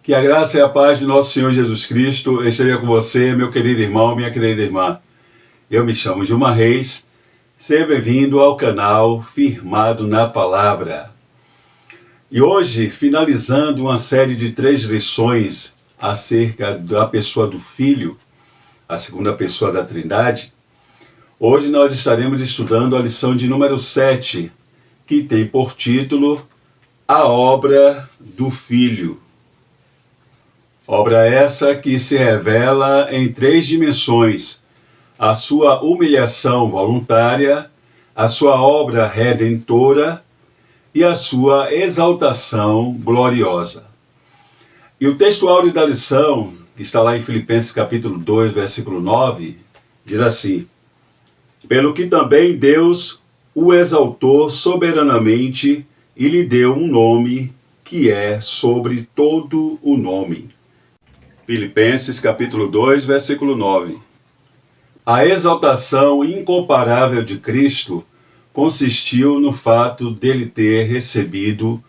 Que a graça e a paz de nosso Senhor Jesus Cristo esteja com você, meu querido irmão, minha querida irmã. Eu me chamo Gilmar Reis. Seja bem-vindo ao canal Firmado na Palavra. E hoje, finalizando uma série de 3 lições acerca da pessoa do Filho, a segunda pessoa da Trindade, hoje nós estaremos estudando a lição de número 7, que tem por título A Obra do Filho. Obra essa que se revela em 3 dimensões: a sua humilhação voluntária, a sua obra redentora e a sua exaltação gloriosa. E o texto áureo da lição, que está lá em Filipenses capítulo 2, versículo 9, diz assim: Pelo que também Deus o exaltou soberanamente e lhe deu um nome que é sobre todo o nome. Filipenses capítulo 2, versículo 9. A exaltação incomparável de Cristo consistiu no fato dele ter recebido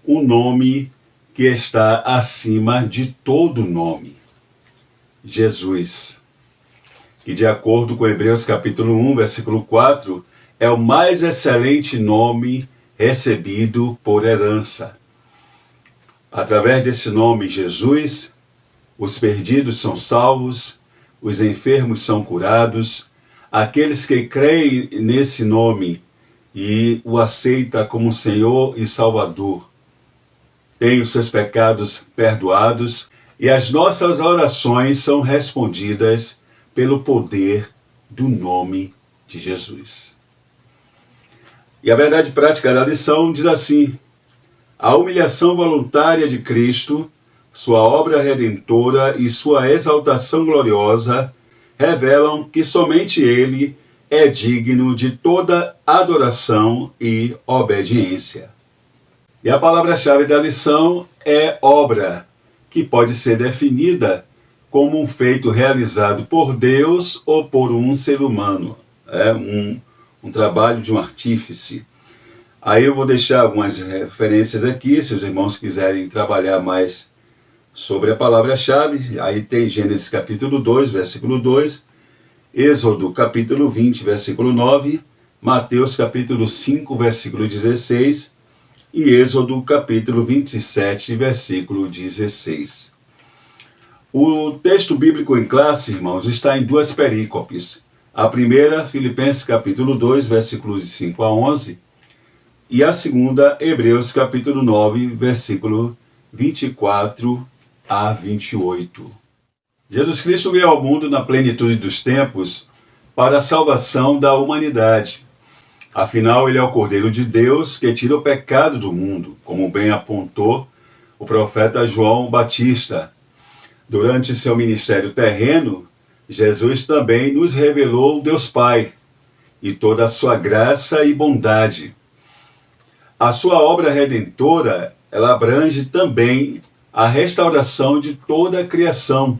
um nome que está acima de todo nome: Jesus. Que, de acordo com Hebreus capítulo 1, versículo 4, é o mais excelente nome recebido por herança. Através desse nome, Jesus, os perdidos são salvos, os enfermos são curados, aqueles que creem nesse nome e o aceitam como Senhor e Salvador têm os seus pecados perdoados e as nossas orações são respondidas pelo poder do nome de Jesus. E a verdade prática da lição diz assim: a humilhação voluntária de Cristo, sua obra redentora e sua exaltação gloriosa revelam que somente Ele é digno de toda adoração e obediência. E a palavra-chave da lição é obra, que pode ser definida como um feito realizado por Deus ou por um ser humano. É um trabalho de um artífice. Aí eu vou deixar algumas referências aqui, se os irmãos quiserem trabalhar mais sobre a palavra-chave. Aí tem Gênesis capítulo 2, versículo 2, Êxodo capítulo 20, versículo 9, Mateus capítulo 5, versículo 16 e Êxodo capítulo 27, versículo 16. O texto bíblico em classe, irmãos, está em 2 perícopes. A primeira, Filipenses capítulo 2, versículos de 5 a 11, e a segunda, Hebreus capítulo 9, versículo 24 a 28. Jesus Cristo veio ao mundo na plenitude dos tempos para a salvação da humanidade. Afinal, ele é o Cordeiro de Deus que tira o pecado do mundo, como bem apontou o profeta João Batista. Durante seu ministério terreno, Jesus também nos revelou o Deus Pai e toda a sua graça e bondade. A sua obra redentora, ela abrange também a restauração de toda a criação.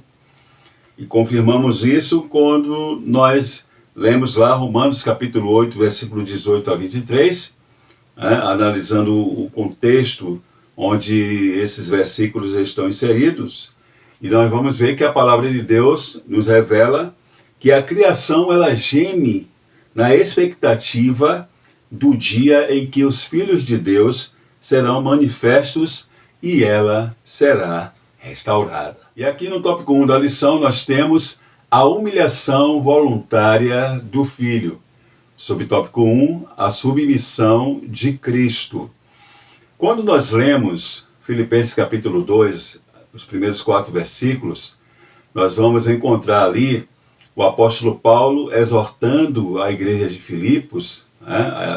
E confirmamos isso quando nós lemos lá Romanos capítulo 8, versículo 18 a 23, analisando o contexto onde esses versículos estão inseridos. E nós vamos ver que a palavra de Deus nos revela que a criação ela geme na expectativa do dia em que os filhos de Deus serão manifestos e ela será restaurada. E aqui no tópico 1 da lição nós temos a humilhação voluntária do Filho. Subtópico 1, a submissão de Cristo. Quando nós lemos Filipenses capítulo 2, os primeiros 4 versículos, nós vamos encontrar ali o apóstolo Paulo exortando a igreja de Filipos,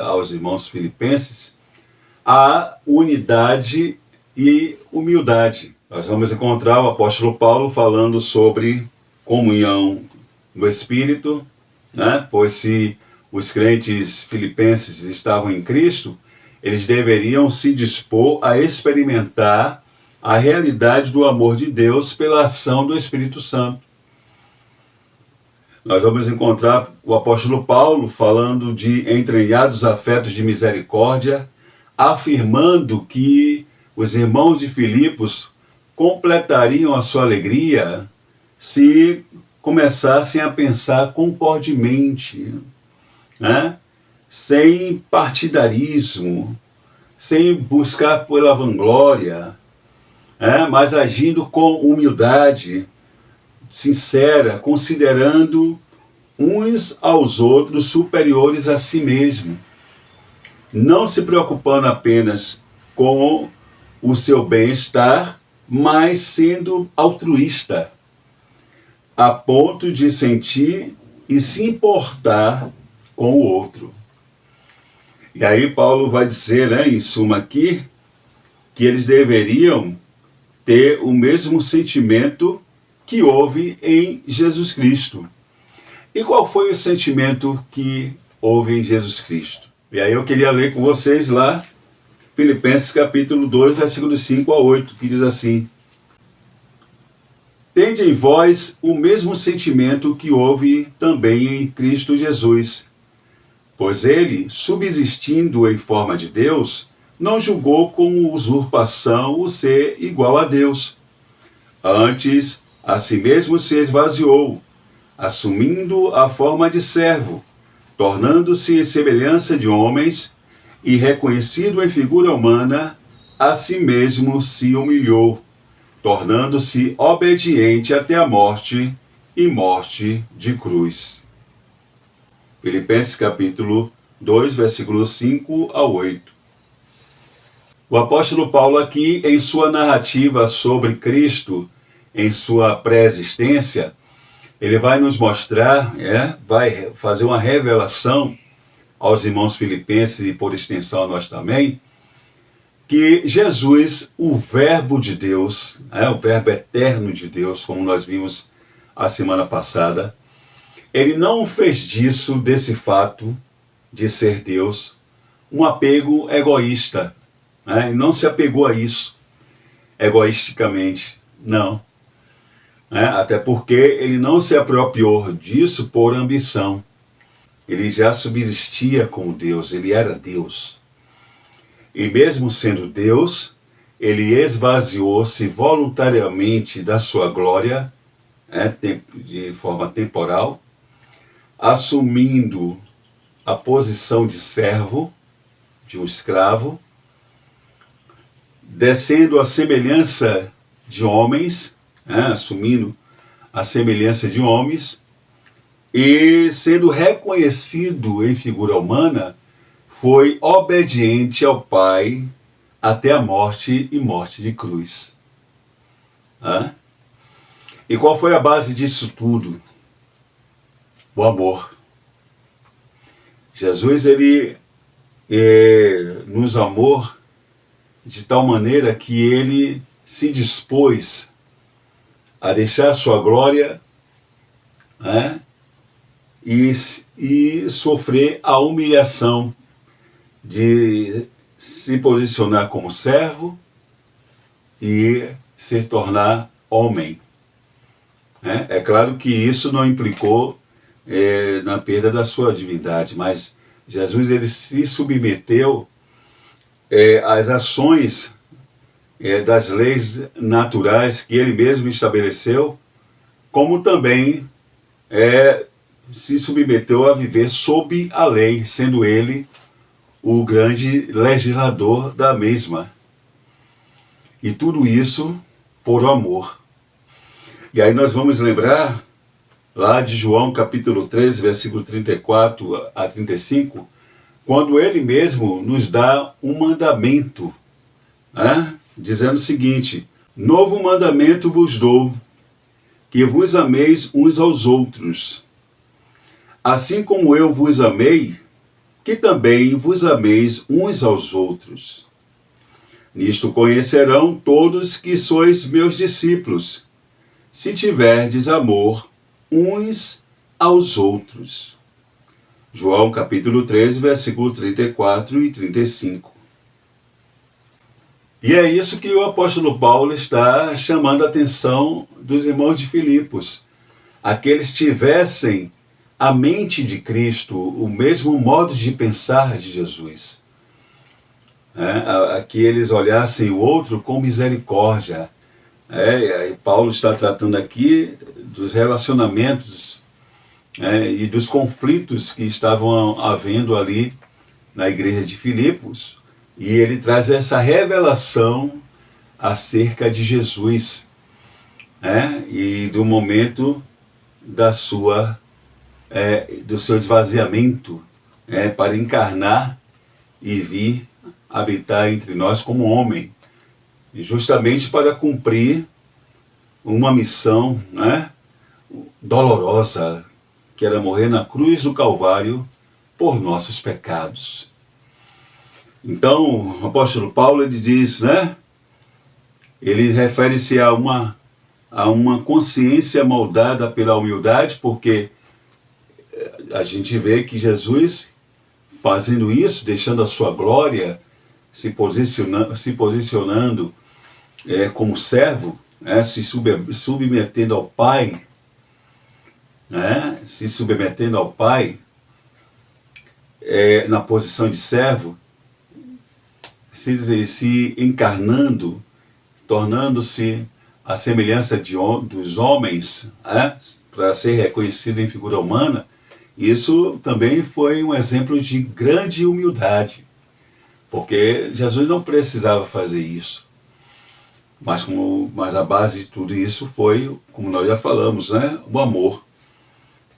aos irmãos filipenses, a unidade e humildade. Nós vamos encontrar o apóstolo Paulo falando sobre comunhão no Espírito, pois se os crentes filipenses estavam em Cristo, eles deveriam se dispor a experimentar a realidade do amor de Deus pela ação do Espírito Santo. Nós vamos encontrar o apóstolo Paulo falando de entranhados afetos de misericórdia, afirmando que os irmãos de Filipos completariam a sua alegria se começassem a pensar concordemente, né? Sem partidarismo, sem buscar pela vanglória, mas agindo com humildade sincera, considerando uns aos outros superiores a si mesmo, não se preocupando apenas com o seu bem-estar, mas sendo altruísta, a ponto de sentir e se importar com o outro. E aí Paulo vai dizer, em suma aqui, que eles deveriam ter o mesmo sentimento que houve em Jesus Cristo. E qual foi o sentimento que houve em Jesus Cristo? E aí eu queria ler com vocês lá, Filipenses capítulo 2, versículos 5 a 8, que diz assim: Tende em vós o mesmo sentimento que houve também em Cristo Jesus, pois ele, subsistindo em forma de Deus, não julgou como usurpação o ser igual a Deus. Antes, a si mesmo se esvaziou, assumindo a forma de servo, tornando-se em semelhança de homens, e reconhecido em figura humana, a si mesmo se humilhou, tornando-se obediente até a morte, e morte de cruz. Filipenses capítulo 2, versículos 5 a 8. O apóstolo Paulo aqui, em sua narrativa sobre Cristo, em sua pré-existência, ele vai nos mostrar, vai fazer uma revelação aos irmãos filipenses e por extensão a nós também, que Jesus, o Verbo de Deus, o Verbo eterno de Deus, como nós vimos a semana passada, ele não fez desse fato de ser Deus, um apego egoísta. Ele não se apegou a isso egoisticamente, não. Até porque ele não se apropriou disso por ambição. Ele já subsistia como Deus, ele era Deus. E mesmo sendo Deus, ele esvaziou-se voluntariamente da sua glória, de forma temporal, assumindo a posição de servo, de um escravo, descendo a semelhança de homens, assumindo a semelhança de homens, e sendo reconhecido em figura humana, foi obediente ao Pai até a morte e morte de cruz. E qual foi a base disso tudo? O amor. Jesus, ele nos amou de tal maneira que ele se dispôs a deixar sua glória, e sofrer a humilhação de se posicionar como servo e se tornar homem. É claro que isso não implicou na perda da sua divindade, mas Jesus, ele se submeteu às ações das leis naturais que ele mesmo estabeleceu, como também se submeteu a viver sob a lei, sendo ele o grande legislador da mesma. E tudo isso por amor. E aí nós vamos lembrar lá de João capítulo 13, versículo 34 a 35, quando ele mesmo nos dá um mandamento, dizendo o seguinte: novo mandamento vos dou, que vos ameis uns aos outros. Assim como eu vos amei, que também vos ameis uns aos outros. Nisto conhecerão todos que sois meus discípulos, se tiverdes amor uns aos outros. João capítulo 13, versículo 34 e 35. E é isso que o apóstolo Paulo está chamando a atenção dos irmãos de Filipos. Aqueles tivessem a mente de Cristo, o mesmo modo de pensar de Jesus. Que eles olhassem o outro com misericórdia, E aí Paulo está tratando aqui dos relacionamentos, e dos conflitos que estavam havendo ali na igreja de Filipos, e ele traz essa revelação acerca de Jesus, e do momento da do seu esvaziamento, para encarnar e vir habitar entre nós como homem, justamente para cumprir uma missão, dolorosa, que era morrer na cruz do Calvário por nossos pecados. Então, o apóstolo Paulo, ele diz, ele refere-se a uma consciência moldada pela humildade, porque a gente vê que Jesus, fazendo isso, deixando a sua glória, se posicionando como servo, se submetendo ao Pai, na posição de servo, se encarnando, tornando-se a semelhança dos homens, para ser reconhecido em figura humana. Isso também foi um exemplo de grande humildade, porque Jesus não precisava fazer isso. Mas a base de tudo isso foi, como nós já falamos, o amor.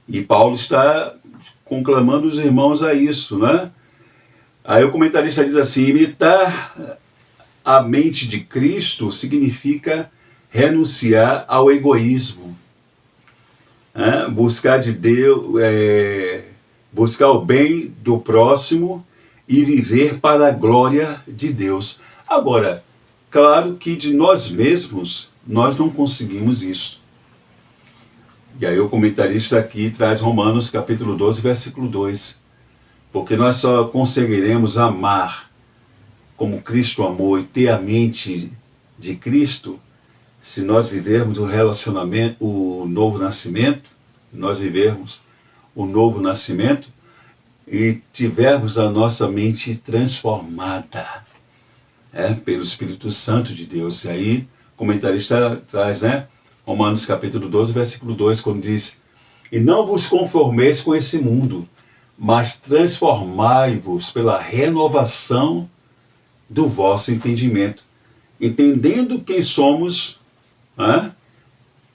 E Paulo está conclamando os irmãos a isso, Aí o comentarista diz assim: imitar a mente de Cristo significa renunciar ao egoísmo, buscar de Deus, buscar o bem do próximo e viver para a glória de Deus. Agora, claro que de nós mesmos nós não conseguimos isso. E aí o comentarista aqui traz Romanos capítulo 12, versículo 2. Porque nós só conseguiremos amar como Cristo amou e ter a mente de Cristo se nós vivermos o novo nascimento, e tivermos a nossa mente transformada pelo Espírito Santo de Deus. E aí o comentarista traz, Romanos capítulo 12, versículo 2, quando diz: e não vos conformeis com esse mundo, mas transformai-vos pela renovação do vosso entendimento, entendendo quem somos,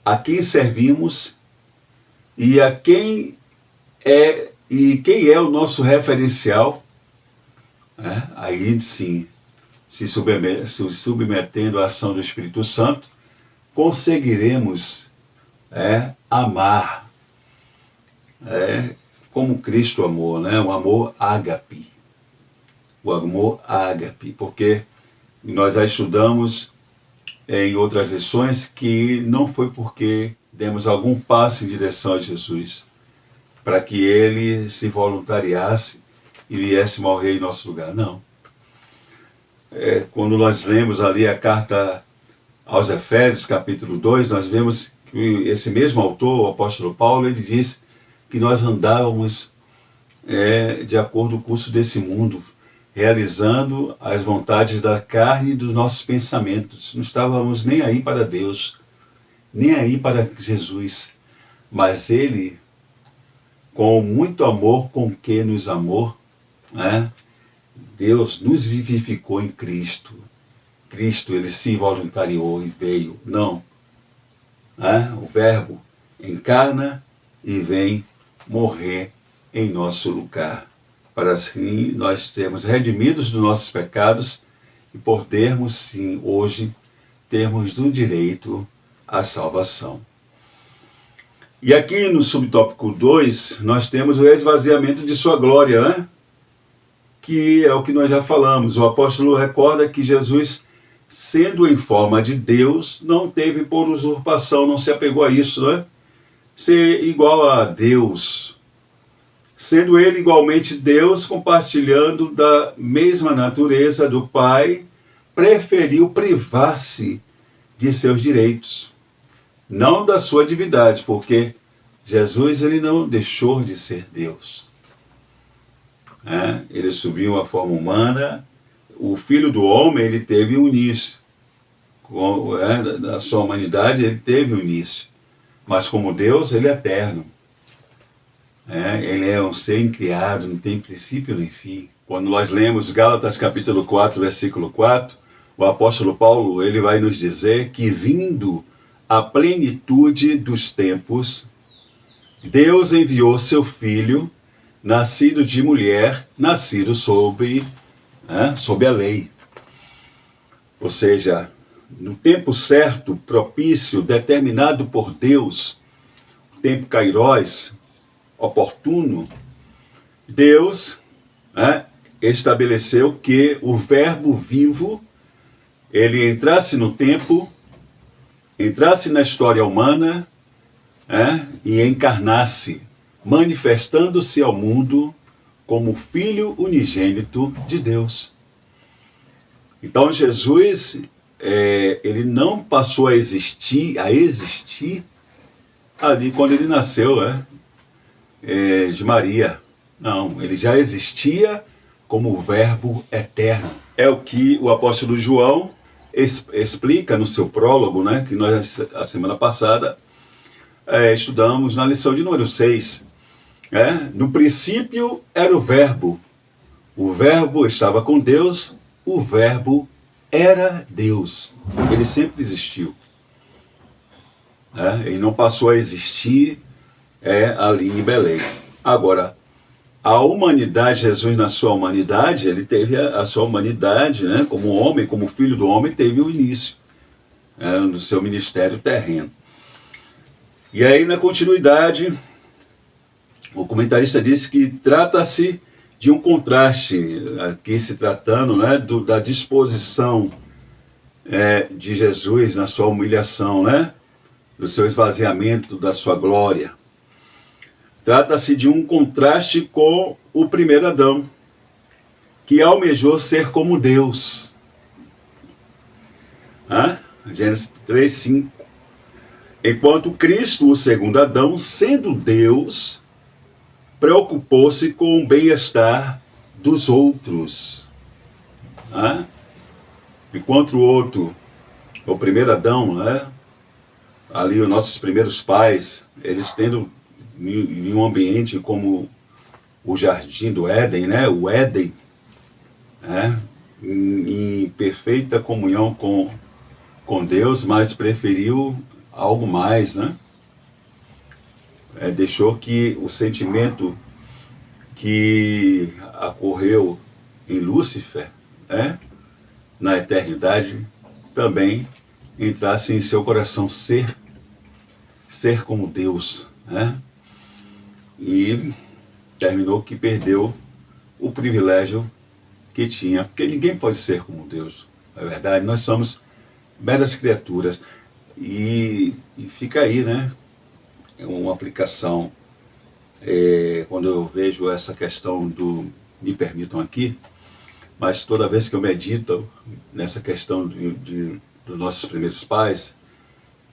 a quem servimos e quem é o nosso referencial. Aí sim, se submetendo à ação do Espírito Santo, conseguiremos amar como Cristo amou, o amor ágape. O amor ágape, porque nós já estudamos em outras lições que não foi porque demos algum passo em direção a Jesus, para que ele se voluntariasse e viesse morrer em nosso lugar. Não. Quando nós lemos ali a carta aos Efésios, capítulo 2, nós vemos que esse mesmo autor, o apóstolo Paulo, ele diz que nós andávamos de acordo com o curso desse mundo, realizando as vontades da carne e dos nossos pensamentos. Não estávamos nem aí para Deus, nem aí para Jesus, mas Ele, com muito amor com que nos amou, Deus nos vivificou em Cristo. Cristo, Ele se voluntariou e veio. Não. O Verbo encarna e vem morrer em nosso lugar, para assim nós sermos redimidos dos nossos pecados e podermos sim hoje termos o direito à salvação. E aqui no subtópico 2 nós temos o esvaziamento de sua glória, que é o que nós já falamos. O apóstolo recorda que Jesus, sendo em forma de Deus, não teve por usurpação, não se apegou a isso, ser igual a Deus, sendo ele igualmente Deus, compartilhando da mesma natureza do Pai, preferiu privar-se de seus direitos, não da sua divindade, porque Jesus ele não deixou de ser Deus. Ele assumiu a forma humana. O Filho do Homem ele teve um início, Da sua humanidade, ele teve um início. Mas como Deus, ele é eterno. Ele é um ser incriado, não tem princípio nem fim. Quando nós lemos Gálatas capítulo 4, versículo 4, o apóstolo Paulo ele vai nos dizer que vindo a plenitude dos tempos, Deus enviou seu Filho, nascido de mulher, nascido sob a lei. Ou seja, no tempo certo, propício, determinado por Deus, tempo kairós, oportuno, Deus estabeleceu que o verbo vivo, ele entrasse no tempo, entrasse na história humana, e encarnasse, manifestando-se ao mundo como Filho unigênito de Deus. Então Jesus, ele não passou a existir ali quando ele nasceu, de Maria. Não, ele já existia como o Verbo eterno. É o que o apóstolo João explica no seu prólogo, que nós, a semana passada, estudamos na lição de número 6. No princípio era o Verbo estava com Deus, o Verbo era Deus. Ele sempre existiu. Ele não passou a existir ali em Belém. Agora, a humanidade, Jesus na sua humanidade, ele teve a sua humanidade, como homem, como filho do homem, teve o início do seu ministério terreno. E aí, na continuidade, o comentarista disse que trata-se de um contraste, aqui se tratando da disposição de Jesus na sua humilhação, do seu esvaziamento da sua glória. Trata-se de um contraste com o primeiro Adão, que almejou ser como Deus. Gênesis 3:5. Enquanto Cristo, o segundo Adão, sendo Deus, preocupou-se com o bem-estar dos outros. Enquanto o primeiro Adão, ali os nossos primeiros pais, eles tendo em um ambiente como o jardim do Éden, o Éden, em perfeita comunhão com Deus, mas preferiu algo mais, deixou que o sentimento que ocorreu em Lúcifer, na eternidade, também entrasse em seu coração ser como Deus, e terminou que perdeu o privilégio que tinha, porque ninguém pode ser como Deus, não é verdade? Nós somos meras criaturas, e fica aí, uma aplicação, quando eu vejo essa questão me permitam aqui, mas toda vez que eu medito nessa questão dos nossos primeiros pais,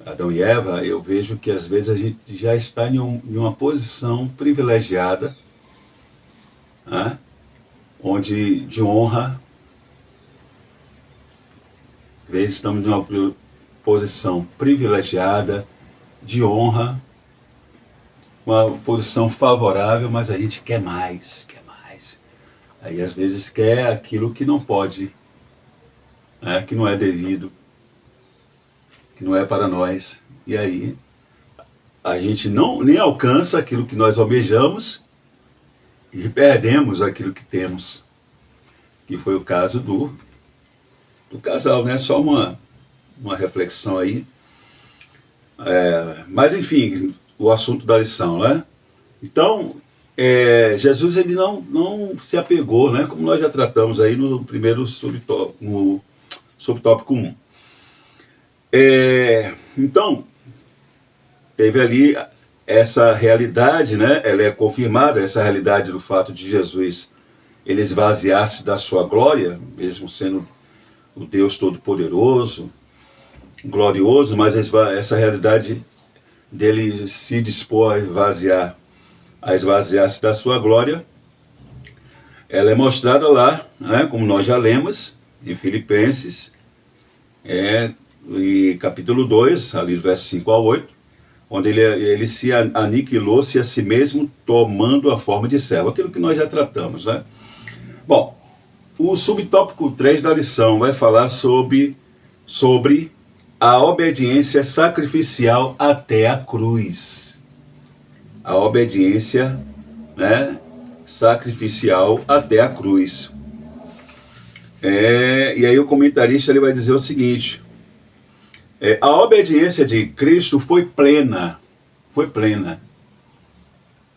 Adão e Eva, eu vejo que às vezes a gente já está em uma posição privilegiada, onde de honra, às vezes estamos em uma posição privilegiada, de honra, uma posição favorável, mas a gente quer mais. Aí às vezes quer aquilo que não pode, que não é devido, que não é para nós, e aí a gente nem alcança aquilo que nós almejamos e perdemos aquilo que temos, que foi o caso do casal, Só uma reflexão aí, mas enfim, o assunto da lição, Então, Jesus ele não se apegou, como nós já tratamos aí no primeiro subtópico 1. Então, teve ali essa realidade, ela é confirmada, essa realidade do fato de Jesus ele esvaziar-se da sua glória, mesmo sendo o Deus Todo-Poderoso, glorioso, mas essa realidade dele se dispor a esvaziar-se da sua glória, ela é mostrada lá, como nós já lemos, em Filipenses, e capítulo 2, ali versos 5 a 8, onde ele se aniquilou-se a si mesmo, tomando a forma de servo, aquilo que nós já tratamos, né? Bom, o subtópico 3 da lição vai falar sobre a obediência sacrificial até a cruz. A obediência, né, sacrificial até a cruz. E aí o comentarista ele vai dizer o seguinte: a obediência de Cristo foi plena. Foi plena.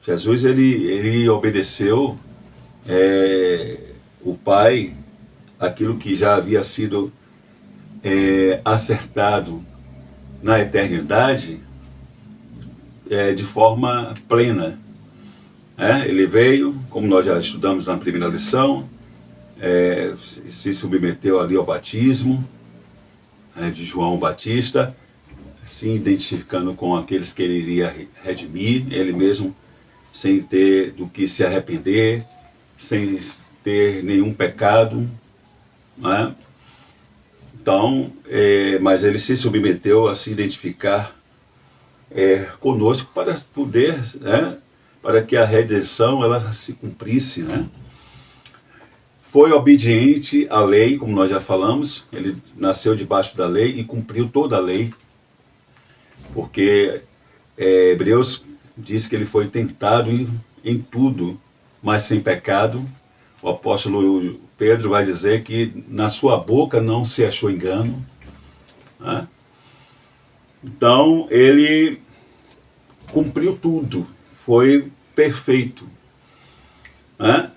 Jesus ele obedeceu o Pai, aquilo que já havia sido acertado na eternidade, de forma plena. Ele veio, como nós já estudamos na primeira lição, se submeteu ali ao batismo de João Batista, se identificando com aqueles que ele iria redimir, ele mesmo sem ter do que se arrepender, sem ter nenhum pecado, né? Então, mas ele se submeteu a se identificar conosco para poder, né, para que a redenção ela se cumprisse, né? Foi obediente à lei, como nós já falamos, ele nasceu debaixo da lei e cumpriu toda a lei, porque Hebreus diz que ele foi tentado em tudo, mas sem pecado. O apóstolo Pedro vai dizer que na sua boca não se achou engano, né? Então, ele cumpriu tudo, foi perfeito, né?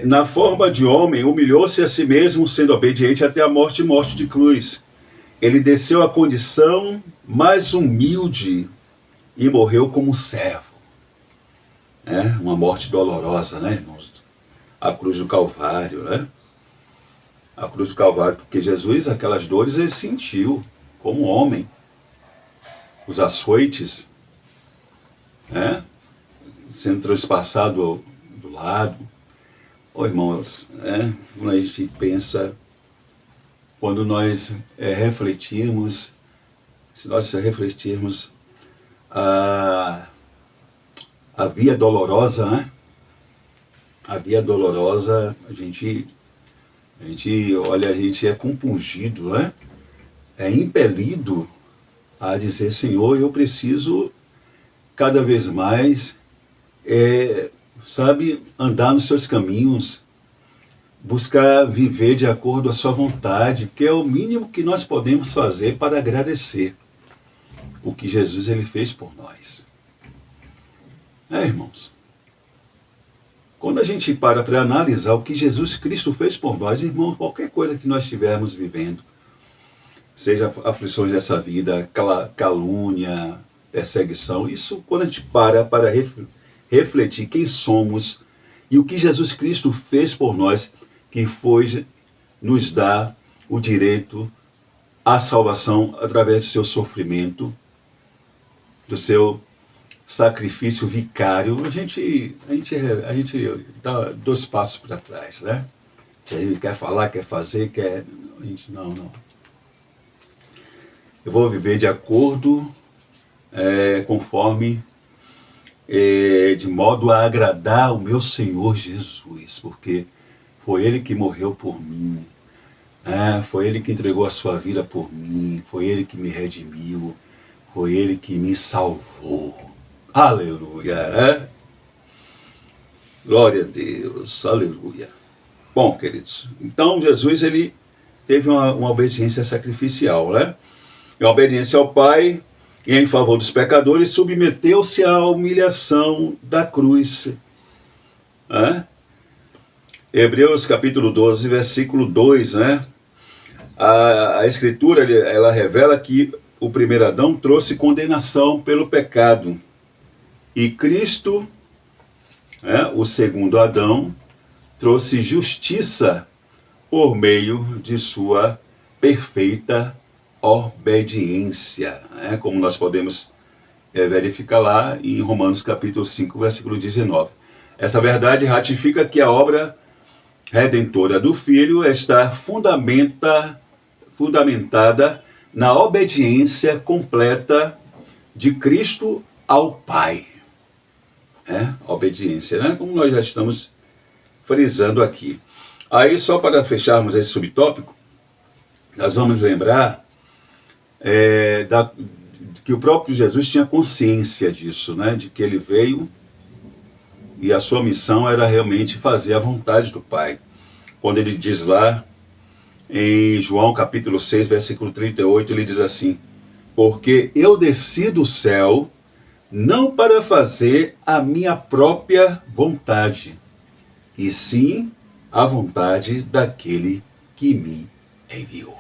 Na forma de homem, humilhou-se a si mesmo, sendo obediente até a morte e morte de cruz. Ele desceu à condição mais humilde e morreu como servo. Uma morte dolorosa, né, irmãos? A cruz do Calvário, né? A cruz do Calvário, porque Jesus, aquelas dores, ele sentiu como homem. Os açoites, né, sendo transpassado do lado. Irmãos, quando a gente pensa, quando nós refletirmos, se nós refletirmos a via dolorosa, né? A via dolorosa, a gente olha, a gente é compungido, né? É impelido a dizer: Senhor, eu preciso cada vez mais andar nos seus caminhos, buscar viver de acordo à sua vontade, que é o mínimo que nós podemos fazer para agradecer o que Jesus ele fez por nós. Irmãos, quando a gente para analisar o que Jesus Cristo fez por nós, irmãos, qualquer coisa que nós estivermos vivendo, seja aflições dessa vida, calúnia, perseguição, isso quando a gente para refletir quem somos e o que Jesus Cristo fez por nós, que foi nos dar o direito à salvação através do seu sofrimento, do seu sacrifício vicário, a gente dá 2 passos para trás, né? A gente quer falar, quer fazer, a gente não. Eu vou viver de acordo, conforme, de modo a agradar o meu Senhor Jesus, porque foi Ele que morreu por mim, foi Ele que entregou a sua vida por mim, foi Ele que me redimiu, foi Ele que me salvou. Aleluia! Glória a Deus, aleluia. Bom, queridos, então Jesus ele teve uma obediência sacrificial, né? Em obediência ao Pai e em favor dos pecadores, submeteu-se à humilhação da cruz. Hebreus capítulo 12, versículo 2, né? A Escritura ela revela que o primeiro Adão trouxe condenação pelo pecado. E Cristo, o segundo Adão, trouxe justiça por meio de sua perfeita obediência, como nós podemos verificar lá em Romanos capítulo 5, versículo 19. Essa verdade ratifica que a obra redentora do Filho está fundamentada na obediência completa de Cristo ao Pai. Obediência, né? Como nós já estamos frisando aqui. Aí, só para fecharmos esse subtópico, nós vamos lembrar que o próprio Jesus tinha consciência disso, né? De que ele veio e a sua missão era realmente fazer a vontade do Pai. Quando ele diz lá, em João capítulo 6, versículo 38, ele diz assim: porque eu desci do céu não para fazer a minha própria vontade, e sim a vontade daquele que me enviou.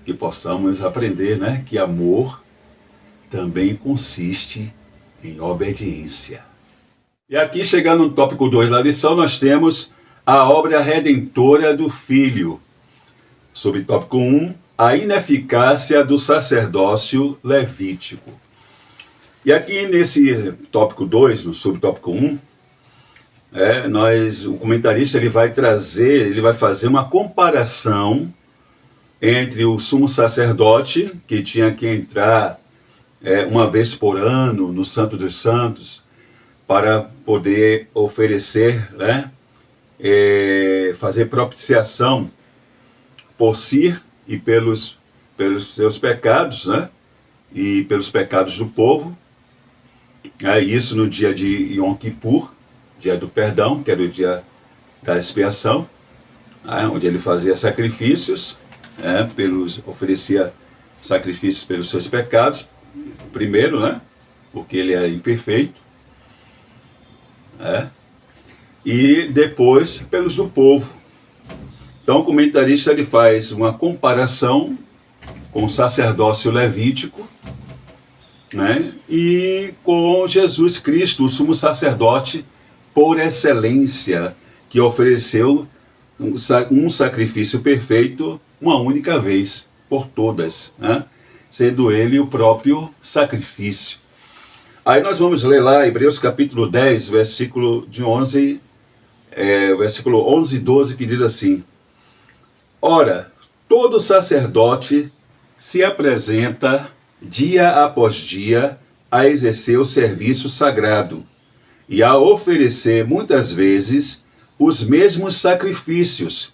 Que possamos aprender, né, que amor também consiste em obediência. E aqui, chegando no tópico 2 da lição, nós temos a obra redentora do Filho. Subtópico 1, a ineficácia do sacerdócio levítico. E aqui nesse tópico 2, no subtópico 1, o comentarista ele vai fazer uma comparação entre o sumo sacerdote, que tinha que entrar uma vez por ano no Santo dos Santos, para poder oferecer, fazer propiciação por si e pelos seus pecados, e pelos pecados do povo. Isso no dia de Yom Kippur, dia do perdão, que era o dia da expiação, onde ele fazia sacrifícios, oferecia sacrifícios pelos seus pecados, primeiro, porque ele é imperfeito, e depois pelos do povo. Então o comentarista ele faz uma comparação com o sacerdócio levítico, e com Jesus Cristo, o sumo sacerdote por excelência, que ofereceu um sacrifício perfeito uma única vez por todas, sendo ele o próprio sacrifício. Aí nós vamos ler lá Hebreus capítulo 10, versículo 11 e 12, que diz assim: ora, todo sacerdote se apresenta dia após dia a exercer o serviço sagrado e a oferecer muitas vezes os mesmos sacrifícios,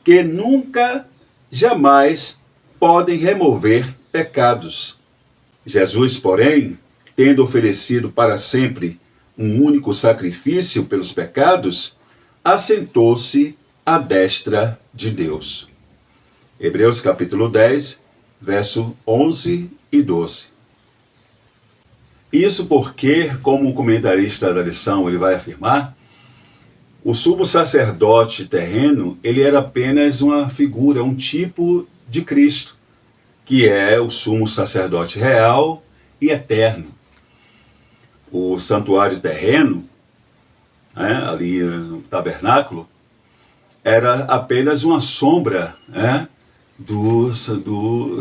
que nunca, jamais podem remover pecados. Jesus, porém, tendo oferecido para sempre um único sacrifício pelos pecados, assentou-se à destra de Deus. Hebreus capítulo 10, verso 11 e 12. Isso porque, como o comentarista da lição ele vai afirmar, o sumo sacerdote terreno ele era apenas uma figura, um tipo de Cristo, que é o sumo sacerdote real e eterno. O santuário terreno, ali no tabernáculo, era apenas uma sombra do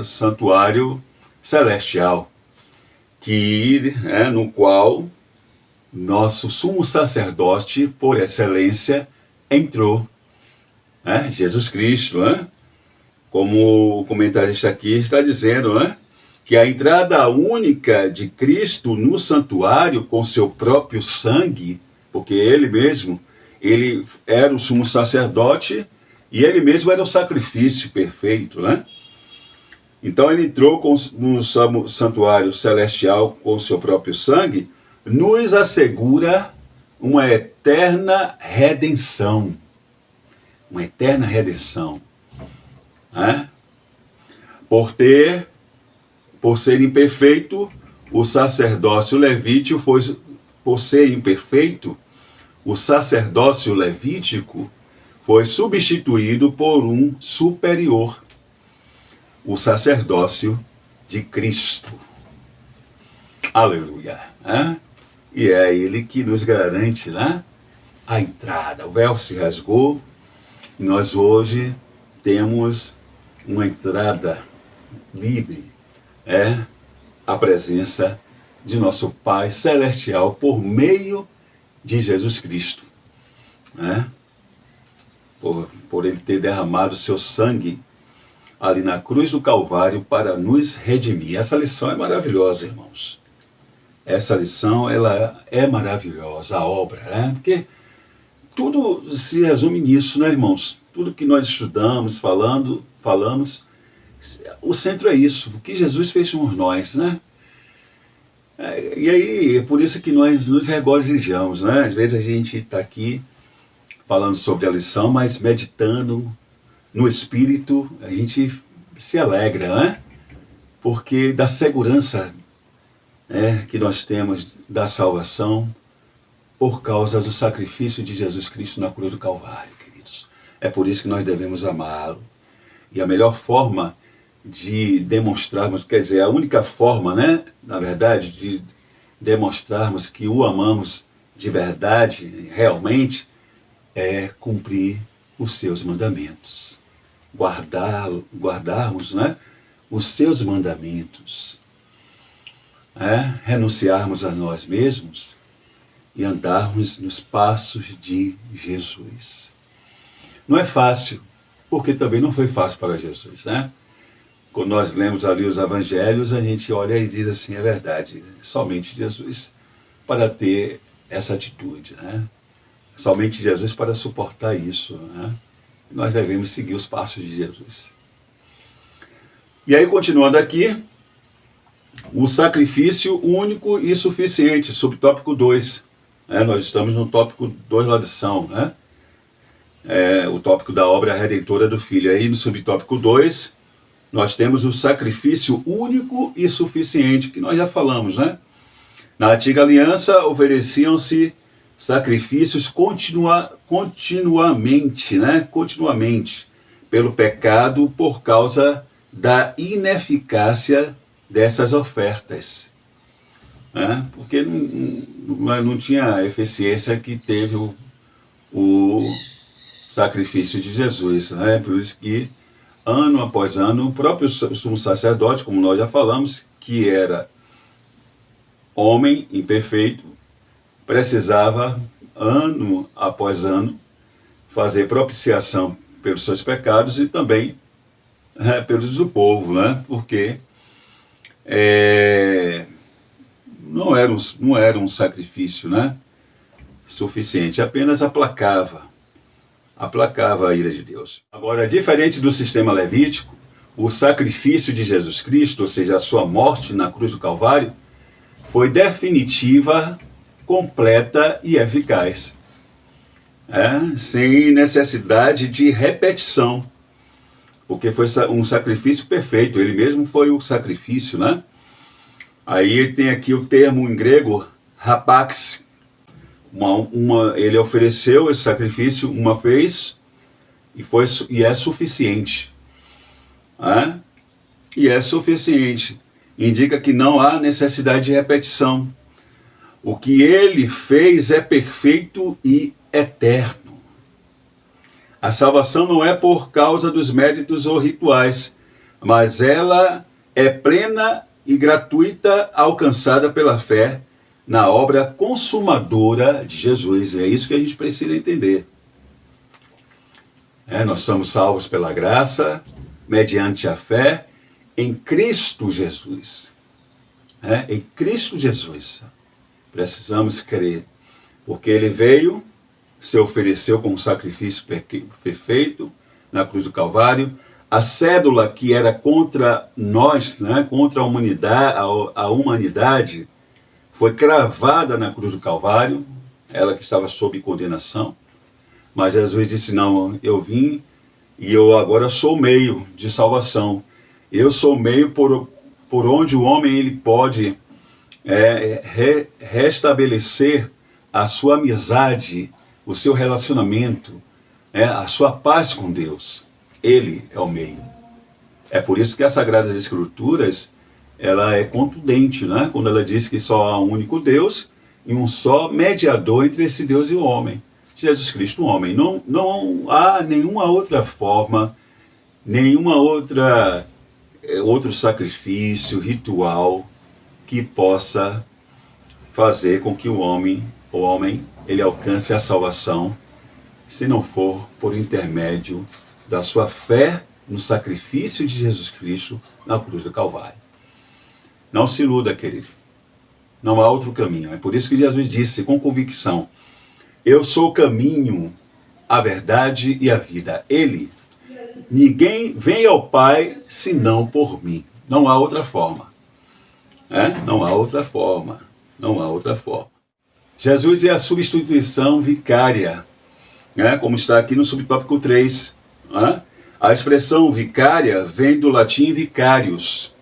santuário celestial, no qual nosso sumo sacerdote, por excelência, entrou. Jesus Cristo, como o comentarista aqui está dizendo, que a entrada única de Cristo no santuário com seu próprio sangue, porque ele mesmo, ele era o sumo sacerdote e ele mesmo era o sacrifício perfeito, Então ele entrou no santuário celestial com seu próprio sangue, nos assegura uma eterna redenção. Uma eterna redenção. Por ser imperfeito, o sacerdócio levítico foi substituído por um superior, o sacerdócio de Cristo. Aleluia. E é ele que nos garante a entrada. O véu se rasgou e nós hoje temos uma entrada livre. A presença de nosso Pai Celestial por meio de Jesus Cristo. Por ele ter derramado seu sangue ali na cruz do Calvário para nos redimir. Essa lição é maravilhosa, irmãos. Essa lição, ela é maravilhosa, a obra, né? Porque tudo se resume nisso, né, irmãos? Tudo que nós estudamos, falamos, o centro é isso, o que Jesus fez por nós, né? E aí, é por isso que nós nos regozijamos, né? Às vezes a gente está aqui falando sobre a lição, mas meditando no Espírito, a gente se alegra, né? Porque da segurança, né, que nós temos da salvação por causa do sacrifício de Jesus Cristo na cruz do Calvário, queridos. É por isso que nós devemos amá-lo. E a melhor forma de demonstrarmos, quer dizer, a única forma, né, na verdade, de demonstrarmos que o amamos de verdade, realmente, é cumprir os seus mandamentos. Guardarmos, né, os seus mandamentos. Renunciarmos a nós mesmos e andarmos nos passos de Jesus. Não é fácil, porque também não foi fácil para Jesus, né? Quando nós lemos ali os evangelhos, a gente olha e diz assim, é verdade, somente Jesus para ter essa atitude, né? Somente Jesus para suportar isso, né? Nós devemos seguir os passos de Jesus. E aí, continuando aqui, o sacrifício único e suficiente, subtópico 2. Nós estamos no tópico 2 da lição, né? O tópico da obra redentora do Filho. Aí no subtópico 2, nós temos o sacrifício único e suficiente, que nós já falamos, né? Na antiga aliança, ofereciam-se sacrifícios continuamente, né? Continuamente, pelo pecado, por causa da ineficácia dessas ofertas. Porque não tinha a eficiência que teve o sacrifício de Jesus, né? Por isso que, ano após ano, o próprio sumo sacerdote, como nós já falamos, que era homem imperfeito, precisava, ano após ano, fazer propiciação pelos seus pecados e também pelos do povo, né? Porque não era um sacrifício, né, suficiente, apenas aplacava a ira de Deus. Agora, diferente do sistema levítico, o sacrifício de Jesus Cristo, ou seja, a sua morte na cruz do Calvário, foi definitiva, completa e eficaz, sem necessidade de repetição, porque foi um sacrifício perfeito, ele mesmo foi o sacrifício, né? Aí tem aqui o termo em grego, hapax. Ele ofereceu esse sacrifício uma vez e é suficiente. E é suficiente. Indica que não há necessidade de repetição. O que ele fez é perfeito e eterno. A salvação não é por causa dos méritos ou rituais, mas ela é plena e gratuita, alcançada pela fé na obra consumadora de Jesus. É isso que a gente precisa entender. Nós somos salvos pela graça, mediante a fé, em Cristo Jesus. Em Cristo Jesus. Precisamos crer, porque ele veio, se ofereceu como sacrifício perfeito na cruz do Calvário. A cédula que era contra nós, né, contra a humanidade, foi cravada na cruz do Calvário, ela que estava sob condenação. Mas Jesus disse, não, eu vim e eu agora sou o meio de salvação. Eu sou o meio por onde o homem ele pode restabelecer a sua amizade, o seu relacionamento, a sua paz com Deus. Ele é o meio. É por isso que as Sagradas Escrituras, ela é contundente, né? Quando ela diz que só há um único Deus e um só mediador entre esse Deus e o homem. Jesus Cristo, o homem. Não há nenhuma outra forma, outro sacrifício, ritual que possa fazer com que o homem, ele alcance a salvação, se não for por intermédio da sua fé no sacrifício de Jesus Cristo na cruz do Calvário. Não se iluda, querido. Não há outro caminho. É por isso que Jesus disse com convicção: eu sou o caminho, a verdade e a vida. Ninguém vem ao Pai senão por mim. Não há outra forma. Não há outra forma. Não há outra forma. Jesus é a substituição vicária, como está aqui no subtópico 3. A expressão vicária vem do latim vicarius,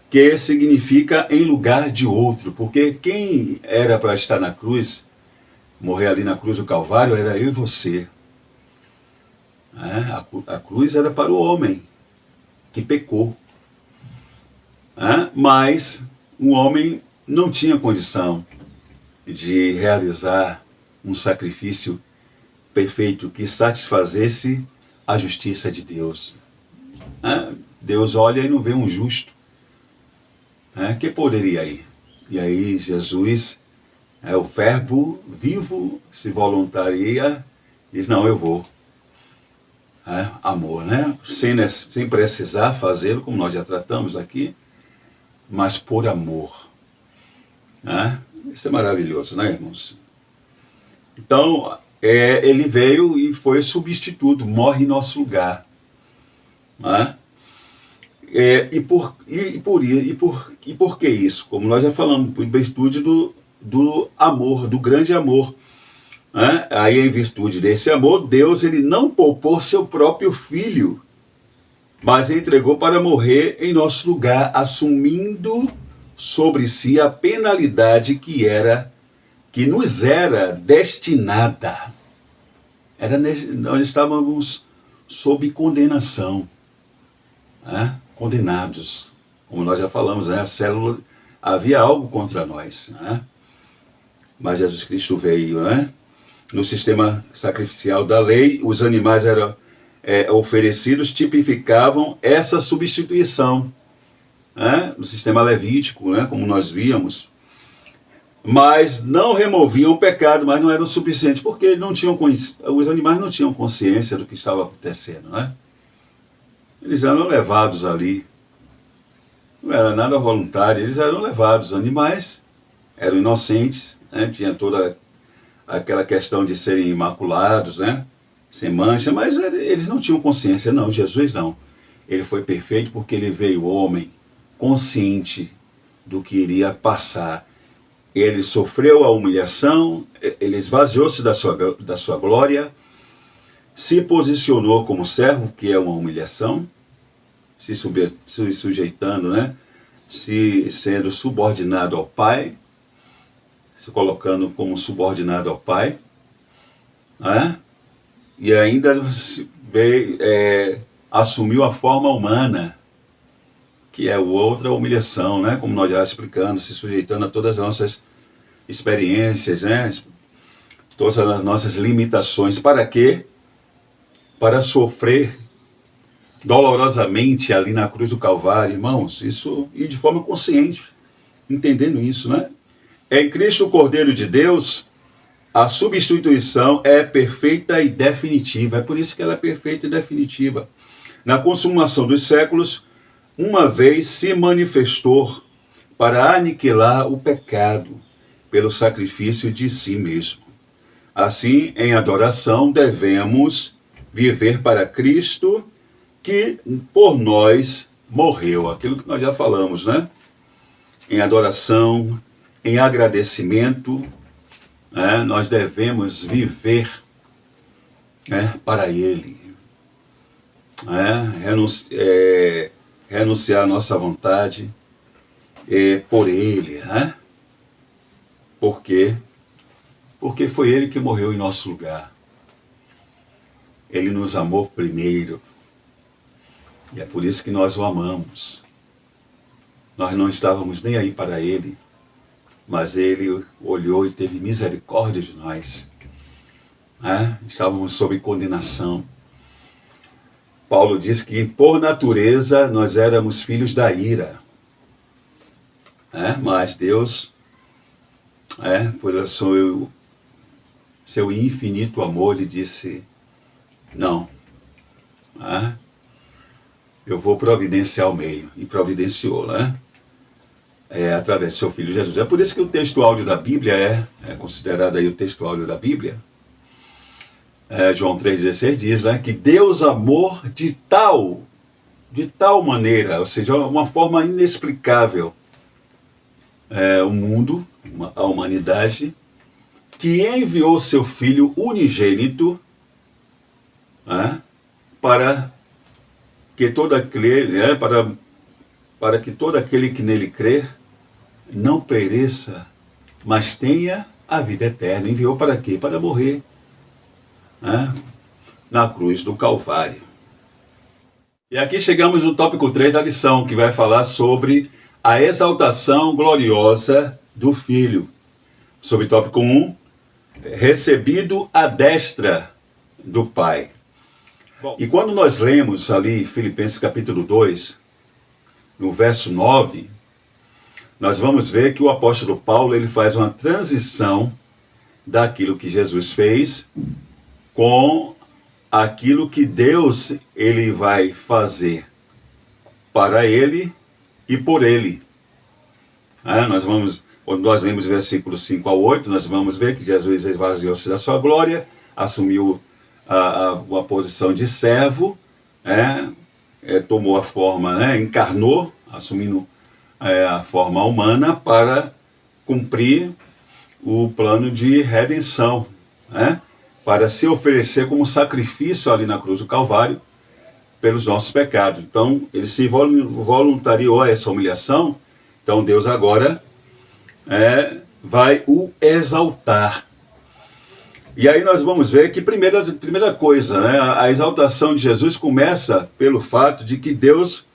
que significa em lugar de outro, porque quem era para estar na cruz, morrer ali na cruz do Calvário, era eu e você. A cruz era para o homem que pecou. Mas o homem não tinha condição de realizar um sacrifício perfeito que satisfazesse a justiça de Deus. Deus olha e não vê um justo. Que poderia ir? E aí Jesus, o verbo vivo, se voluntaria, diz: não, eu vou. Amor, sem precisar fazê-lo, como nós já tratamos aqui, mas por amor. Isso é maravilhoso, irmãos? Então, ele veio e foi substituto, morre em nosso lugar. E por que isso? Como nós já falamos, em virtude do amor, do grande amor. Aí, em virtude desse amor, Deus ele não poupou seu próprio Filho, mas entregou para morrer em nosso lugar, assumindo sobre si a penalidade que nos era destinada. Nós estávamos sob condenação, condenados, como nós já falamos, a célula, havia algo contra nós, mas Jesus Cristo veio, no sistema sacrificial da lei, os animais eram oferecidos, tipificavam essa substituição, no sistema levítico, como nós víamos, mas não removiam o pecado, mas não eram suficientes, porque os animais não tinham consciência do que estava acontecendo, Eles eram levados ali, não era nada voluntário, eles eram levados. Os animais eram inocentes, tinha toda aquela questão de serem imaculados, sem mancha, mas eles não tinham consciência. Não, Jesus não. Ele foi perfeito porque ele veio homem, consciente do que iria passar. Ele sofreu a humilhação, ele esvaziou-se da sua glória, se posicionou como servo, que é uma humilhação, se sujeitando, sendo subordinado ao Pai, se colocando como subordinado ao Pai, e ainda assumiu a forma humana, que é outra humilhação, como nós já explicamos, se sujeitando a todas as nossas experiências, todas as nossas limitações. Para quê? Para sofrer dolorosamente ali na cruz do Calvário, irmãos, isso, e de forma consciente, entendendo isso, Em Cristo, o Cordeiro de Deus, a substituição é perfeita e definitiva. É por isso que ela é perfeita e definitiva. Na consumação dos séculos, uma vez se manifestou para aniquilar o pecado pelo sacrifício de si mesmo. Assim, em adoração, devemos viver para Cristo, que por nós morreu. Aquilo que nós já falamos, Em adoração, em agradecimento, nós devemos viver para Ele. Renunciar a nossa vontade por Ele. Por quê? Porque foi Ele que morreu em nosso lugar. Ele nos amou primeiro. E é por isso que nós o amamos. Nós não estávamos nem aí para Ele, mas Ele olhou e teve misericórdia de nós. Estávamos sob condenação. Paulo diz que, por natureza, nós éramos filhos da ira. Mas Deus, por seu infinito amor, Ele disse: não. eu vou providenciar o meio. E providenciou, né? Através do seu Filho Jesus. É por isso que o texto áudio da Bíblia é considerado aí o texto áudio da Bíblia. João 3,16 diz, né, que Deus amou de tal maneira, ou seja, uma forma inexplicável, o mundo, a humanidade, que enviou seu Filho unigênito, né, para que todo aquele, para que todo aquele que nele crer não pereça, mas tenha a vida eterna. Enviou para quê? Para morrer, né, na cruz do Calvário. E aqui chegamos no tópico 3 da lição, que vai falar sobre a exaltação gloriosa do Filho. Sobre o tópico 1, recebido à destra do Pai. Bom, e quando nós lemos ali Filipenses capítulo 2, no verso 9, nós vamos ver que o apóstolo Paulo ele faz uma transição daquilo que Jesus fez com aquilo que Deus ele vai fazer para ele e por ele. Quando nós lemos versículos 5 a 8, nós vamos ver que Jesus esvaziou-se da sua glória, assumiu uma posição de servo, tomou a forma, encarnou, assumindo a forma humana para cumprir o plano de redenção, para se oferecer como sacrifício ali na cruz do Calvário pelos nossos pecados. Então, ele se voluntariou a essa humilhação. Então, Deus agora vai exaltar. E aí nós vamos ver que, primeira coisa, a exaltação de Jesus começa pelo fato de que Deus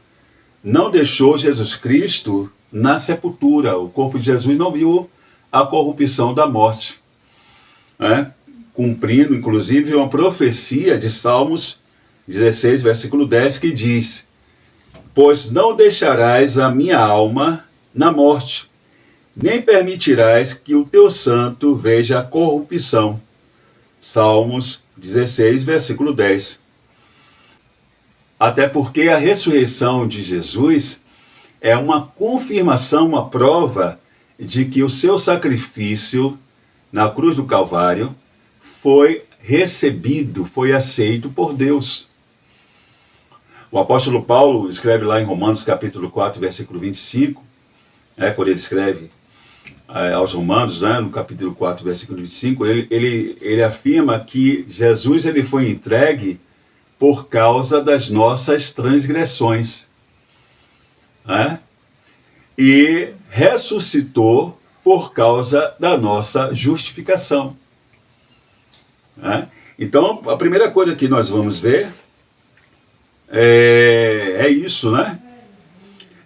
não deixou Jesus Cristo na sepultura. O corpo de Jesus não viu a corrupção da morte, cumprindo, inclusive, uma profecia de Salmos 16, versículo 10, que diz: pois não deixarás a minha alma na morte, nem permitirás que o teu santo veja a corrupção. Salmos 16, versículo 10. Até porque a ressurreição de Jesus é uma confirmação, uma prova de que o seu sacrifício na cruz do Calvário foi recebido, foi aceito por Deus. O apóstolo Paulo escreve lá em Romanos capítulo 4, versículo 25, quando ele escreve aos Romanos, no capítulo 4, versículo 25, ele afirma que Jesus ele foi entregue por causa das nossas transgressões, e ressuscitou por causa da nossa justificação. Então, a primeira coisa que nós vamos ver é isso,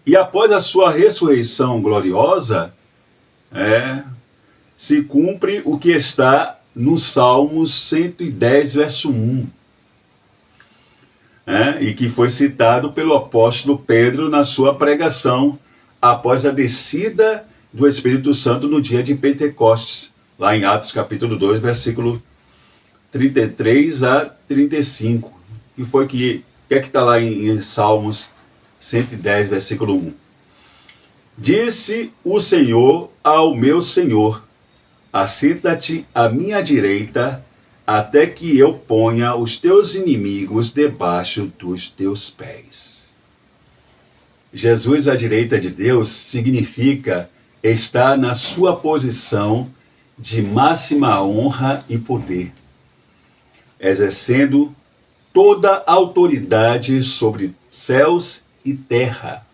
E após a sua ressurreição gloriosa, se cumpre o que está no Salmos 110, verso 1, e que foi citado pelo apóstolo Pedro na sua pregação após a descida do Espírito Santo no dia de Pentecostes, lá em Atos capítulo 2, versículo 33 a 35. E foi que está lá em Salmos 110, versículo 1. Disse o Senhor ao meu Senhor: assenta-te à minha direita, até que eu ponha os teus inimigos debaixo dos teus pés. Jesus à direita de Deus significa estar na sua posição de máxima honra e poder, exercendo toda a autoridade sobre céus e terra,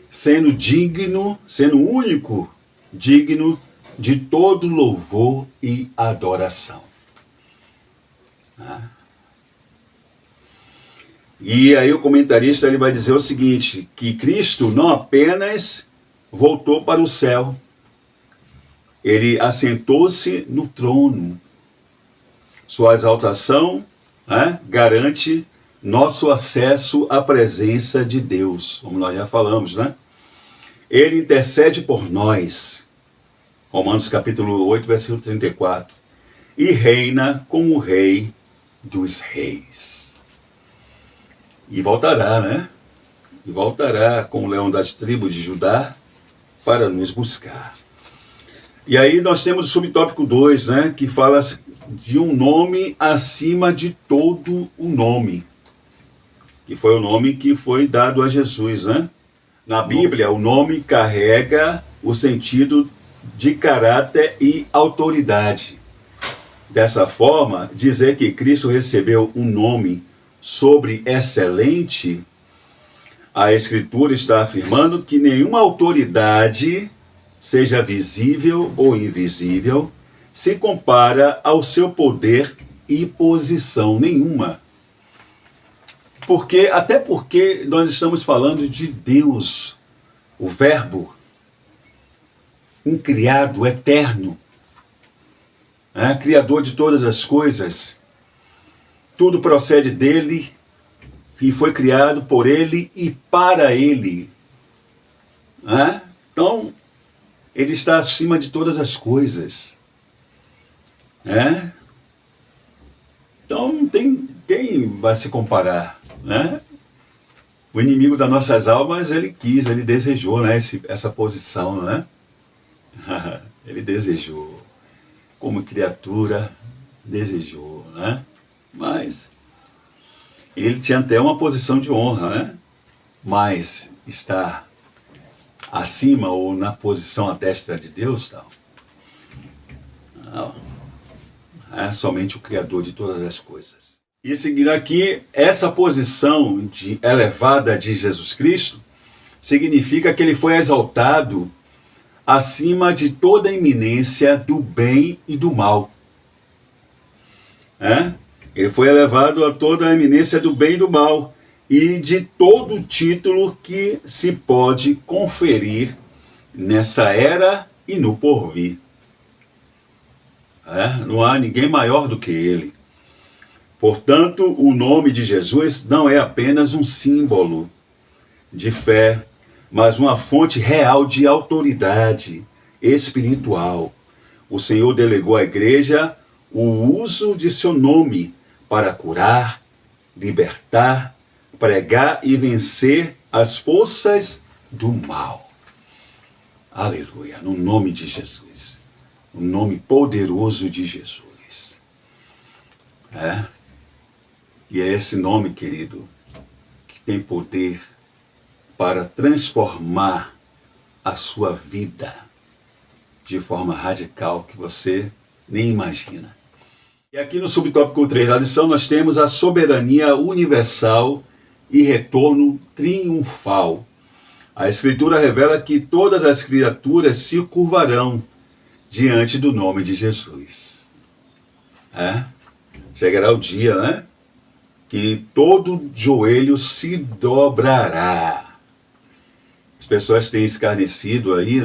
sendo o único digno de todo louvor e adoração. E aí o comentarista ele vai dizer o seguinte, que Cristo não apenas voltou para o céu, ele assentou-se no trono. Sua exaltação garante nosso acesso à presença de Deus, como nós já falamos, Ele intercede por nós, Romanos capítulo 8, versículo 34, e reina como Rei dos Reis. E voltará, né? E voltará com o leão das tribos de Judá para nos buscar. E aí nós temos o subtópico 2, né? Que fala de um nome acima de todo o nome. Que foi o nome que foi dado a Jesus, né? Na Bíblia, o nome carrega o sentido de caráter e autoridade. Dessa forma, dizer que Cristo recebeu um nome sobre excelente, a Escritura está afirmando que nenhuma autoridade, seja visível ou invisível, se compara ao seu poder e posição nenhuma. Até porque nós estamos falando de Deus, o Verbo, incriado, eterno, Criador de todas as coisas. Tudo procede dele e foi criado por ele e para ele. Então, ele está acima de todas as coisas. Então, não tem quem vai se comparar. O inimigo das nossas almas, ele quis, ele desejou, essa posição, ele desejou, como criatura, desejou, mas ele tinha até uma posição de honra, mas estar acima ou na posição à destra de Deus, não. É somente o Criador de todas as coisas. E seguindo aqui, essa posição elevada de Jesus Cristo significa que ele foi exaltado acima de toda a iminência do bem e do mal. Ele foi elevado a toda a iminência do bem e do mal e de todo título que se pode conferir nessa era e no porvir. Não há ninguém maior do que ele. Portanto, o nome de Jesus não é apenas um símbolo de fé, mas uma fonte real de autoridade espiritual. O Senhor delegou à igreja o uso de seu nome para curar, libertar, pregar e vencer as forças do mal. Aleluia, no nome de Jesus. O nome poderoso de Jesus. E é esse nome, querido, que tem poder para transformar a sua vida de forma radical que você nem imagina. E aqui no subtópico 3 da lição nós temos a soberania universal e retorno triunfal. A Escritura revela que todas as criaturas se curvarão diante do nome de Jesus. Chegará o dia, que todo joelho se dobrará. As pessoas têm escarnecido aí,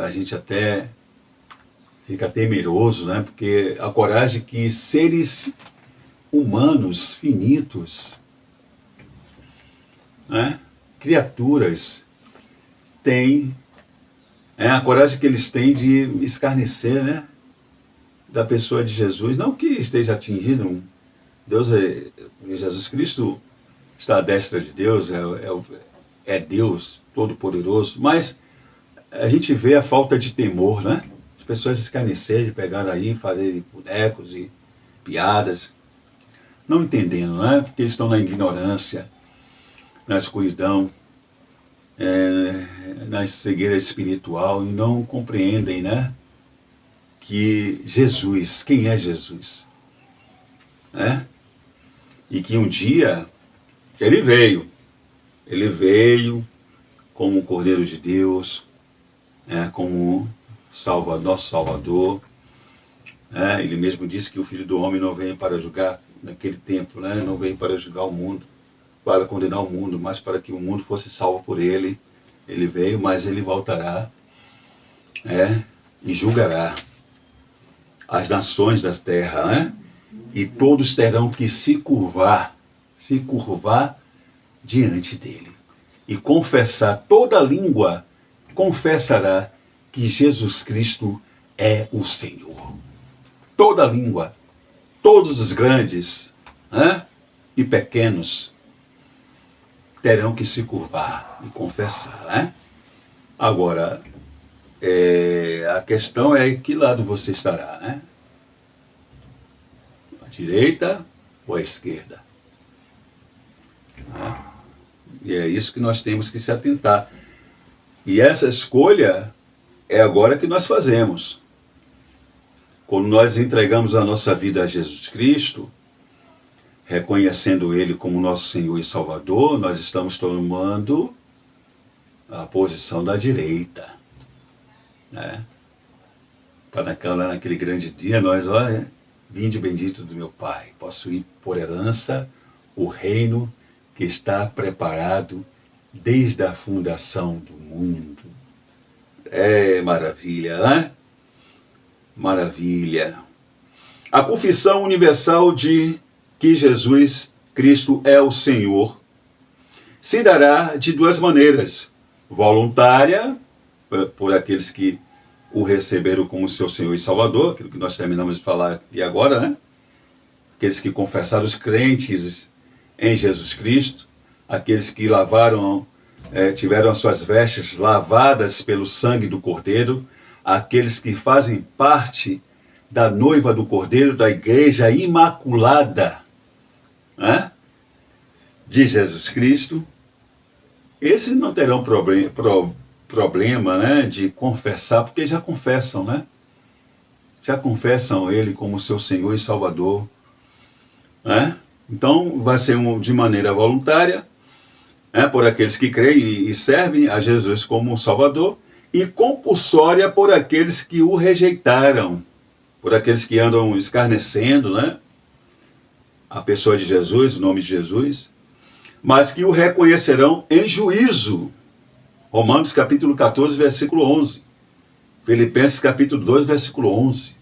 a gente até fica temeroso, porque a coragem que seres humanos, finitos, criaturas, têm, a coragem que eles têm de escarnecer, da pessoa de Jesus, não que esteja atingindo, Jesus Cristo está à destra de Deus, é Deus Todo-Poderoso, mas a gente vê a falta de temor, As pessoas escarnecerem, de pegar aí, fazerem bonecos e piadas, não entendendo, porque estão na ignorância, na escuridão, na cegueira espiritual e não compreendem, que Jesus, quem é Jesus? E que um dia ele veio como o Cordeiro de Deus, como nosso Salvador. Ele mesmo disse que o Filho do Homem não veio para julgar naquele tempo, não veio para julgar o mundo, para condenar o mundo, mas para que o mundo fosse salvo por ele. Ele veio, mas ele voltará e julgará as nações da terra, e todos terão que se curvar diante dele e confessar, toda língua confessará que Jesus Cristo é o Senhor. Toda língua, todos os grandes, né, e pequenos terão que se curvar e confessar, né? Agora, a questão é que lado você estará, né? À direita ou à esquerda? Né? E é isso que nós temos que se atentar. E essa escolha é agora que nós fazemos. Quando nós entregamos a nossa vida a Jesus Cristo, reconhecendo Ele como nosso Senhor e Salvador, nós estamos tomando a posição da direita, né? Para naquele grande dia, nós, olha, vinde bendito do meu Pai, possuir por herança o reino que está preparado desde a fundação do mundo. É maravilha, né? Maravilha. A confissão universal de que Jesus Cristo é o Senhor se dará de duas maneiras: voluntária, por aqueles que o receberam como seu Senhor e Salvador, aquilo que nós terminamos de falar aqui agora, né? Aqueles que confessaram, os crentes em Jesus Cristo, aqueles que tiveram as suas vestes lavadas pelo sangue do Cordeiro, aqueles que fazem parte da noiva do Cordeiro, da igreja imaculada, né, de Jesus Cristo. Esses não terão problema, né, de confessar, porque já confessam, né? Já confessam Ele como seu Senhor e Salvador, né? Então, vai ser de maneira voluntária, né, por aqueles que creem e servem a Jesus como Salvador, e compulsória por aqueles que o rejeitaram, por aqueles que andam escarnecendo, né, a pessoa de Jesus, o nome de Jesus, mas que o reconhecerão em juízo. Romanos capítulo 14, versículo 11. Filipenses capítulo 2, versículo 11.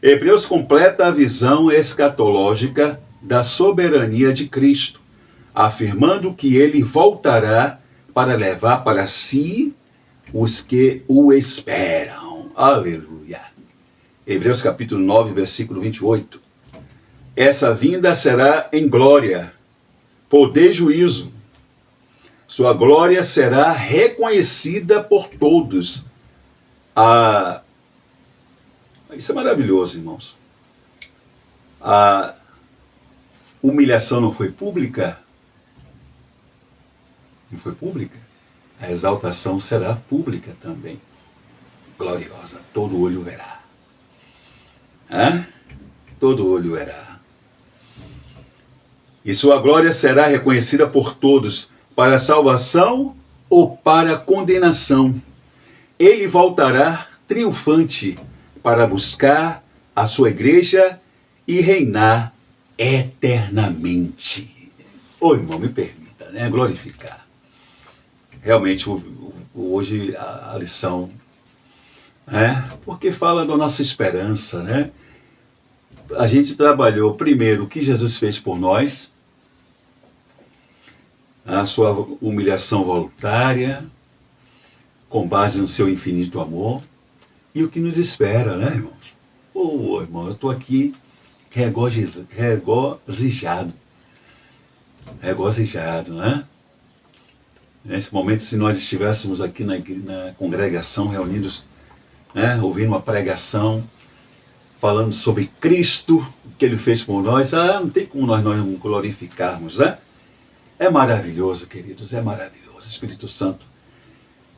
Hebreus completa a visão escatológica da soberania de Cristo, afirmando que ele voltará para levar para si os que o esperam. Aleluia. Hebreus capítulo 9, versículo 28. Essa vinda será em glória, poder e juízo. Sua glória será reconhecida por todos. Isso é maravilhoso, irmãos. A humilhação não foi pública? Não foi pública? A exaltação será pública também. Gloriosa, todo olho verá. Todo olho verá. E sua glória será reconhecida por todos, para salvação ou para condenação. Ele voltará triunfante para buscar a sua igreja e reinar eternamente. Ô irmão, me permita, né, glorificar. Realmente, hoje a lição, né, porque fala da nossa esperança, né? A gente trabalhou primeiro o que Jesus fez por nós, a sua humilhação voluntária, com base no seu infinito amor, e o que nos espera, né, irmãos? Irmão, eu estou aqui regozijado, né? Nesse momento, se nós estivéssemos aqui na congregação, reunidos, né, ouvindo uma pregação, falando sobre Cristo, o que Ele fez por nós, não tem como nós não glorificarmos, né? É maravilhoso, queridos, é maravilhoso. Espírito Santo,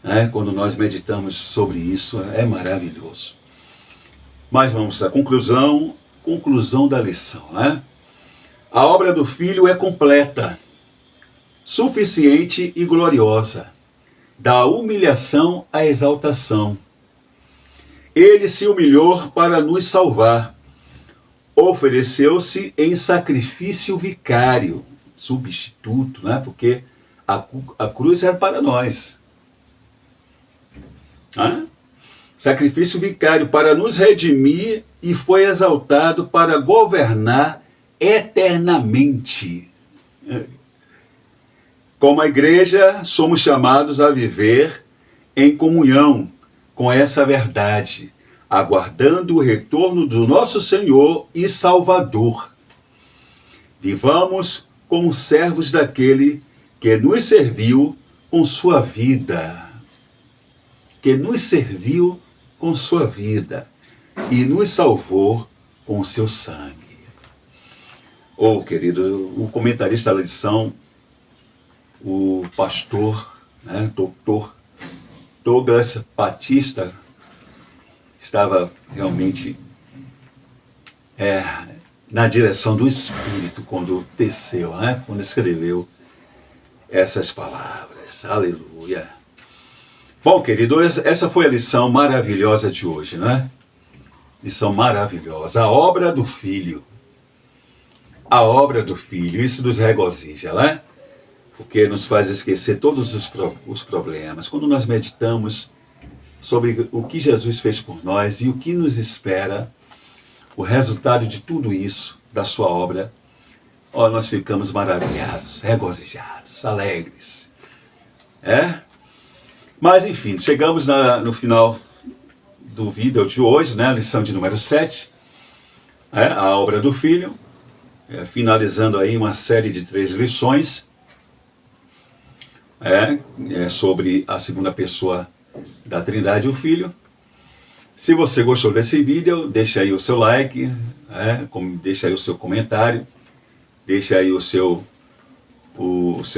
né, quando nós meditamos sobre isso, é maravilhoso. Mas vamos à conclusão da lição, né? A obra do Filho é completa, suficiente e gloriosa, da humilhação à exaltação. Ele se humilhou para nos salvar, ofereceu-se em sacrifício vicário, substituto, né? Porque a cruz era para nós. Sacrifício vicário para nos redimir e foi exaltado para governar eternamente. Como a igreja, somos chamados a viver em comunhão com essa verdade, aguardando o retorno do nosso Senhor e Salvador. Vivamos como servos daquele que nos serviu com sua vida. Que nos serviu com sua vida e nos salvou com seu sangue. Oh, querido, o comentarista da lição, o pastor, doutor Douglas Batista, estava realmente na direção do Espírito quando teceu, quando escreveu essas palavras. Aleluia. Bom, querido, essa foi a lição maravilhosa de hoje, Lição maravilhosa. A obra do Filho. A obra do Filho. Isso nos regozija, Porque nos faz esquecer todos os problemas. Quando nós meditamos sobre o que Jesus fez por nós e o que nos espera, o resultado de tudo isso, da sua obra, nós ficamos maravilhados, regozijados, alegres. Mas, enfim, chegamos no final do vídeo de hoje, a lição de número 7, a obra do Filho, finalizando aí uma série de 3 lições, sobre a segunda pessoa da Trindade, o Filho. Se você gostou desse vídeo, deixa aí o seu like, deixa aí o seu comentário, deixa aí o seu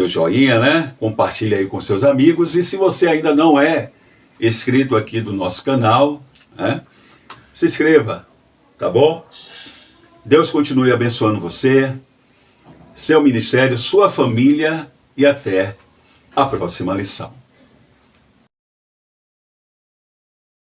joinha, compartilha aí com seus amigos. E se você ainda não é inscrito aqui do nosso canal, se inscreva, tá bom? Deus continue abençoando você, seu ministério, sua família e até a próxima lição.